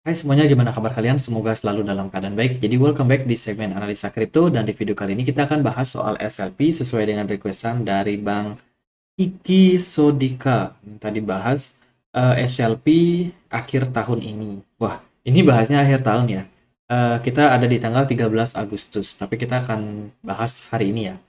Hai semuanya, gimana kabar kalian? Semoga selalu dalam keadaan baik. Jadi welcome back di segmen analisa kripto dan di video kali ini kita akan bahas soal SLP sesuai dengan requestan dari Bang Iki Sodika. Minta dibahas SLP akhir tahun ini. Wah, ini bahasnya akhir tahun ya. Kita ada di tanggal 13 Agustus, tapi kita akan bahas hari ini ya.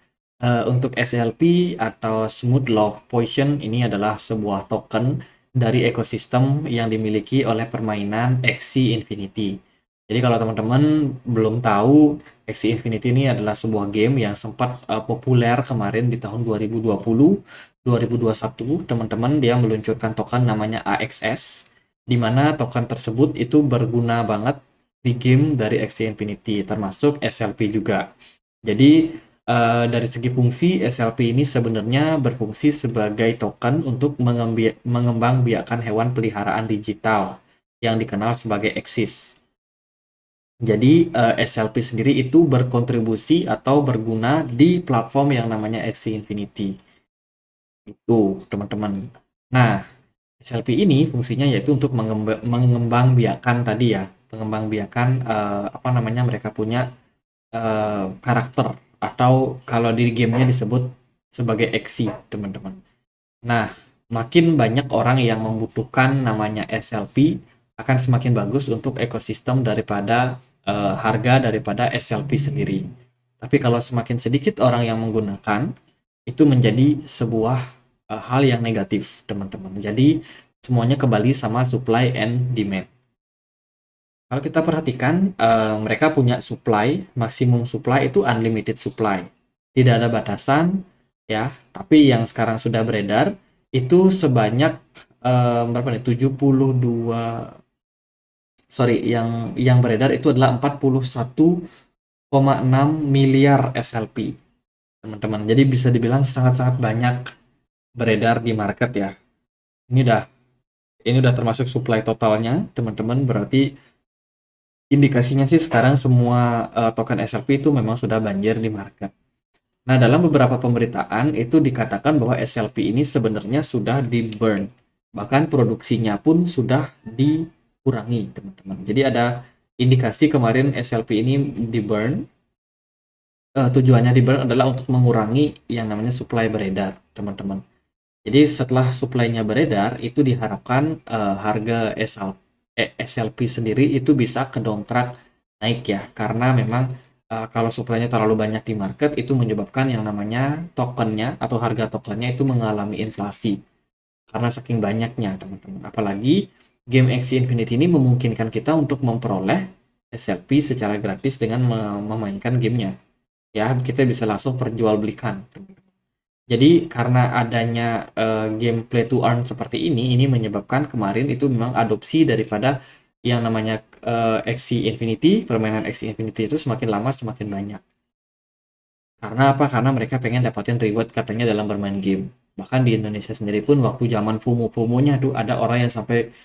Untuk SLP atau Smooth Law Potion ini adalah sebuah token dari ekosistem yang dimiliki oleh permainan Axie Infinity. Jadi kalau teman-teman belum tahu, Axie Infinity ini adalah sebuah game yang sempat populer kemarin di tahun 2020, 2021. Teman-teman dia meluncurkan token namanya AXS, di mana token tersebut itu berguna banget di game dari Axie Infinity, termasuk SLP juga. Jadi dari segi fungsi, SLP ini sebenarnya berfungsi sebagai token untuk mengembangbiakan hewan peliharaan digital yang dikenal sebagai Axis. Jadi SLP sendiri itu berkontribusi atau berguna di platform yang namanya Axie Infinity. Itu teman-teman. Nah, SLP ini fungsinya yaitu untuk mengembangbiakan tadi ya, mengembangbiakan apa namanya mereka punya karakter atau kalau di gamenya disebut sebagai Exi, teman-teman. Nah, makin banyak orang yang membutuhkan namanya SLP akan semakin bagus untuk ekosistem daripada harga daripada SLP sendiri. Tapi kalau semakin sedikit orang yang menggunakan, itu menjadi sebuah hal yang negatif, teman-teman. Jadi semuanya kembali sama supply and demand. Kalau kita perhatikan, mereka punya supply, maksimum supply itu unlimited supply. Tidak ada batasan, ya. Tapi yang sekarang sudah beredar, itu sebanyak, berapa nih, 72, sorry, yang beredar itu adalah 41,6 miliar SLP, teman-teman. Jadi bisa dibilang sangat-sangat banyak beredar di market ya. Ini udah, ini udah termasuk supply totalnya, teman-teman. Berarti indikasinya sih sekarang semua token SLP itu memang sudah banjir di market. Nah, dalam beberapa pemberitaan itu dikatakan bahwa SLP ini sebenarnya sudah di burn. Bahkan produksinya pun sudah dikurangi, teman-teman. Jadi ada indikasi kemarin SLP ini di burn. Tujuannya di burn adalah untuk mengurangi yang namanya supply beredar, teman-teman. Jadi setelah supply-nya beredar, itu diharapkan harga SLP sendiri itu bisa kedongkrak naik ya, karena memang kalau supply-nya terlalu banyak di market itu menyebabkan yang namanya tokennya atau harga tokennya itu mengalami inflasi karena saking banyaknya, teman-teman. Apalagi game Axie Infinity ini memungkinkan kita untuk memperoleh SLP secara gratis dengan memainkan gamenya. Ya, kita bisa langsung perjualbelikan, teman-teman. Jadi karena adanya game play to earn seperti ini menyebabkan kemarin itu memang adopsi daripada yang namanya Axie Infinity, permainan Axie Infinity itu semakin lama semakin banyak. Karena apa? Karena mereka pengen dapatin reward katanya dalam bermain game. Bahkan di Indonesia sendiri pun waktu zaman FOMO-FOMO-nya tuh ada orang yang sampai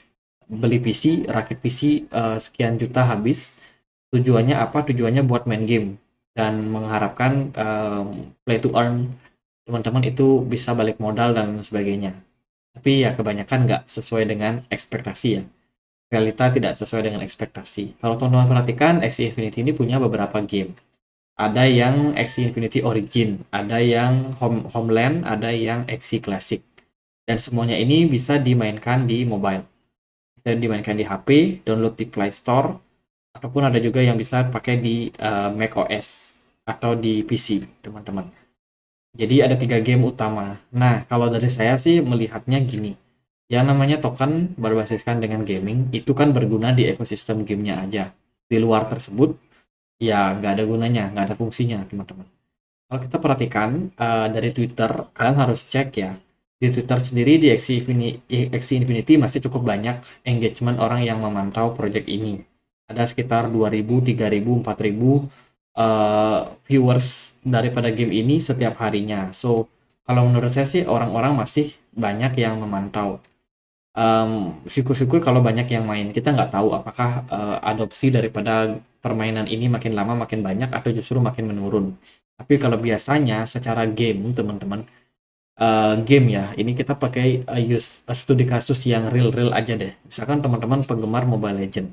beli PC, rakit PC sekian juta habis. Tujuannya apa? Tujuannya buat main game dan mengharapkan play to earn teman-teman itu bisa balik modal dan sebagainya. Tapi ya kebanyakan nggak sesuai dengan ekspektasi ya. Realita tidak sesuai dengan ekspektasi. Kalau teman-teman perhatikan, Axie Infinity ini punya beberapa game. Ada yang Axie Infinity Origin, ada yang Homeland, ada yang Axie Classic. Dan semuanya ini bisa dimainkan di mobile. Bisa dimainkan di HP, download di Play Store, ataupun ada juga yang bisa pakai di Mac OS atau di PC, teman-teman. Jadi ada 3 game utama. Nah, kalau dari saya sih melihatnya gini. Yang namanya token berbasiskan dengan gaming, itu kan berguna di ekosistem gamenya aja. Di luar tersebut, ya nggak ada gunanya, nggak ada fungsinya, teman-teman. Kalau kita perhatikan dari Twitter, kalian harus cek ya. Di Twitter sendiri, di Axie Infinity masih cukup banyak engagement orang yang memantau project ini. Ada sekitar 2.000, 3.000, 4.000 viewers daripada game ini setiap harinya. So, kalau menurut saya sih orang-orang masih banyak yang memantau. Syukur-syukur kalau banyak yang main. Kita nggak tahu apakah adopsi daripada permainan ini makin lama makin banyak atau justru makin menurun. Tapi kalau biasanya secara game, teman-teman, game ya, ini kita pakai studi kasus yang real-real aja deh. Misalkan teman-teman penggemar Mobile Legend.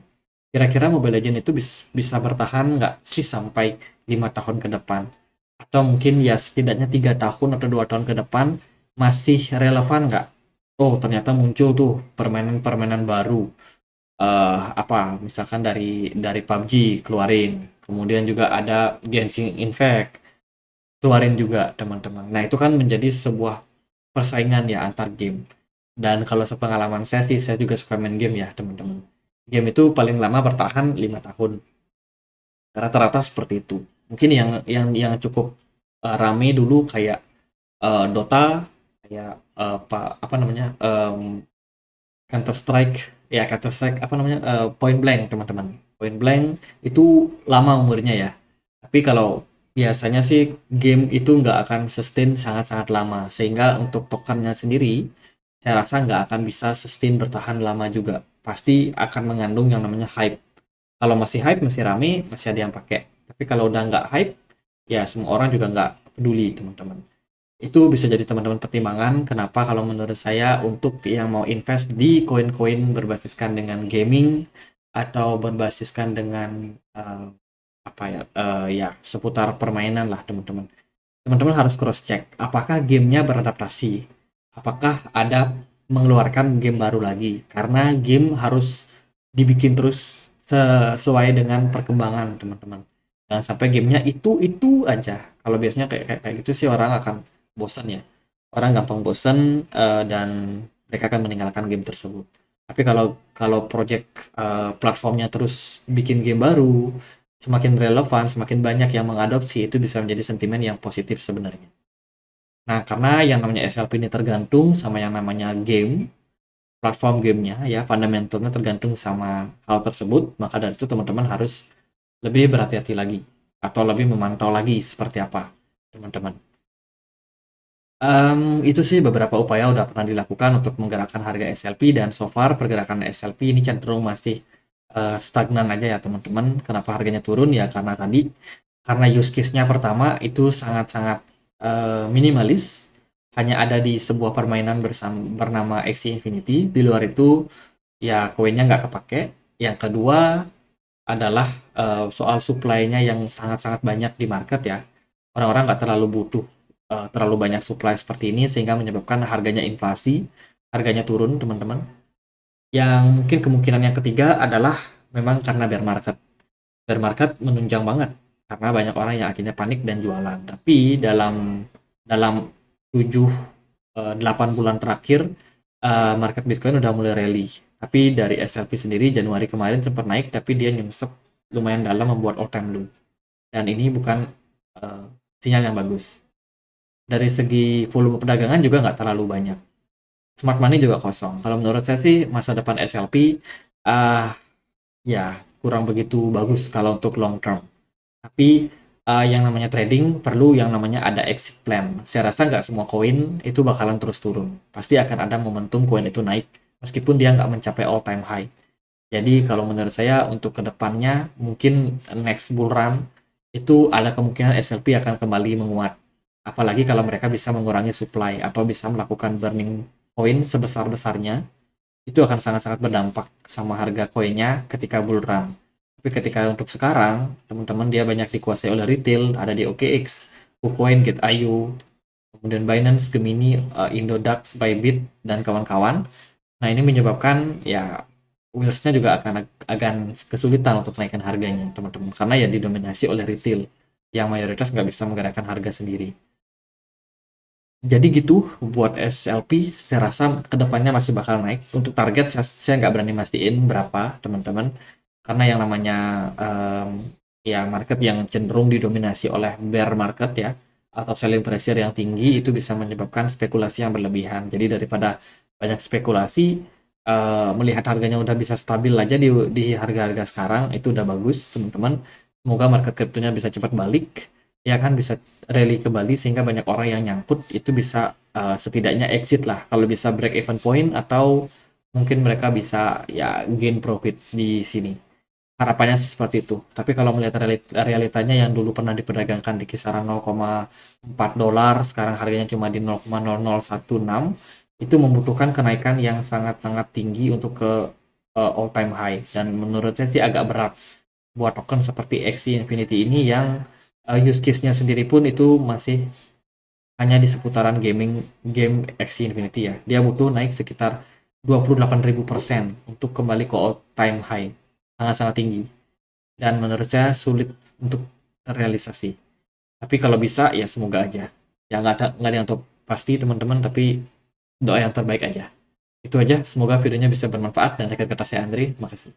kira-kira Mobile Legends itu bisa bertahan nggak sih sampai 5 tahun ke depan? Atau mungkin ya setidaknya 3 tahun atau 2 tahun ke depan masih relevan nggak? Oh, ternyata muncul tuh permainan-permainan baru. Apa, misalkan dari PUBG keluarin. Kemudian juga ada Genshin Impact keluarin juga, teman-teman. Nah, itu kan menjadi sebuah persaingan ya antar game. Dan kalau sepengalaman saya sih, saya juga suka main game ya, teman-teman. Game itu paling lama bertahan 5 tahun. Rata-rata seperti itu. Mungkin yang cukup rame dulu kayak Dota, kayak apa namanya? Counter Strike, ya Counter Strike apa namanya? Point Blank, teman-teman. Point Blank itu lama umurnya ya. Tapi kalau biasanya sih game itu nggak akan sustain sangat-sangat lama, sehingga untuk tokennya sendiri saya rasa nggak akan bisa sustain bertahan lama juga. Pasti akan mengandung yang namanya hype. Kalau masih hype, masih rame, masih ada yang pakai. Tapi kalau udah nggak hype, ya semua orang juga nggak peduli, teman-teman. Itu bisa jadi teman-teman pertimbangan kenapa kalau menurut saya untuk yang mau invest di koin-koin berbasiskan dengan gaming atau berbasiskan dengan apa ya ya seputar permainan lah, teman-teman. Teman-teman harus cross check apakah gamenya beradaptasi, apakah ada mengeluarkan game baru lagi, karena game harus dibikin terus sesuai dengan perkembangan, teman-teman. Jangan sampai gamenya itu aja. Kalau biasanya kayak gitu sih orang akan bosan ya. Orang gampang bosan dan mereka akan meninggalkan game tersebut. Tapi kalau kalau project platformnya terus bikin game baru, semakin relevan, semakin banyak yang mengadopsi, itu bisa menjadi sentimen yang positif sebenarnya. Nah, karena yang namanya SLP ini tergantung sama yang namanya game, platform gamenya ya, fundamentalnya tergantung sama hal tersebut, maka dari itu teman-teman harus lebih berhati-hati lagi, atau lebih memantau lagi seperti apa, teman-teman. Itu sih beberapa upaya udah pernah dilakukan untuk menggerakkan harga SLP, dan so far pergerakan SLP ini cenderung masih stagnan aja ya, teman-teman. Kenapa harganya turun? Ya karena tadi, karena use case-nya pertama itu sangat-sangat minimalis, hanya ada di sebuah permainan bernama Axie Infinity. Di luar itu ya koinnya nggak kepake. Yang kedua adalah soal supply-nya yang sangat-sangat banyak di market ya. Orang-orang nggak terlalu butuh terlalu banyak supply seperti ini, sehingga menyebabkan harganya inflasi, harganya turun, teman-teman. Yang mungkin kemungkinan yang ketiga adalah memang karena bear market. Bear market menunjang banget karena banyak orang yang akhirnya panik dan jualan. Tapi dalam 7 8 bulan terakhir market Bitcoin udah mulai rally. Tapi dari SLP sendiri Januari kemarin sempat naik, tapi dia nyungsep lumayan dalam, membuat all time low. Dan ini bukan sinyal yang bagus. Dari segi volume perdagangan juga nggak terlalu banyak. Smart money juga kosong. Kalau menurut saya sih masa depan SLP ya kurang begitu bagus kalau untuk long term. Tapi yang namanya trading perlu yang namanya ada exit plan. Saya rasa nggak semua koin itu bakalan terus turun. Pasti akan ada momentum koin itu naik meskipun dia nggak mencapai all time high. Jadi kalau menurut saya untuk kedepannya mungkin next bull run itu ada kemungkinan SLP akan kembali menguat. Apalagi kalau mereka bisa mengurangi supply atau bisa melakukan burning koin sebesar-besarnya, itu akan sangat-sangat berdampak sama harga koinnya ketika bull run. Tapi ketika untuk sekarang, teman-teman dia banyak dikuasai oleh retail, ada di OKX, KuCoin, Get.io, kemudian Binance, Gemini, Indodax, Bybit, dan kawan-kawan. Nah, ini menyebabkan ya wheels-nya juga akan kesulitan untuk naikkan harganya, teman-teman. Karena ya didominasi oleh retail, yang mayoritas nggak bisa menggerakkan harga sendiri. Jadi gitu buat SLP, saya rasa kedepannya masih bakal naik. Untuk target saya nggak berani mastiin berapa, teman-teman, karena yang namanya ya market yang cenderung didominasi oleh bear market ya, atau selling pressure yang tinggi, itu bisa menyebabkan spekulasi yang berlebihan. Jadi daripada banyak spekulasi, melihat harganya udah bisa stabil aja di harga-harga sekarang, itu udah bagus, teman-teman. Semoga market kriptonya bisa cepat balik, ya kan, bisa rally kembali sehingga banyak orang yang nyangkut itu bisa setidaknya exit lah, kalau bisa break even point, atau mungkin mereka bisa ya gain profit di sini. Harapannya sih seperti itu. Tapi kalau melihat realitanya yang dulu pernah diperdagangkan di kisaran 0,4 dolar, sekarang harganya cuma di 0,0016, itu membutuhkan kenaikan yang sangat-sangat tinggi untuk ke all time high, dan menurut saya sih agak berat buat token seperti Axie Infinity ini yang use case-nya sendiri pun itu masih hanya di seputaran game Axie Infinity ya. Dia butuh naik sekitar 28.000% untuk kembali ke all time high, sangat-sangat tinggi, dan menurut saya sulit untuk terrealisasi. Tapi kalau bisa ya semoga aja. Ya nggak ada yang tahu pasti teman-teman, tapi doa yang terbaik aja. Itu aja, semoga videonya bisa bermanfaat, dan akhir kata saya Andri, makasih.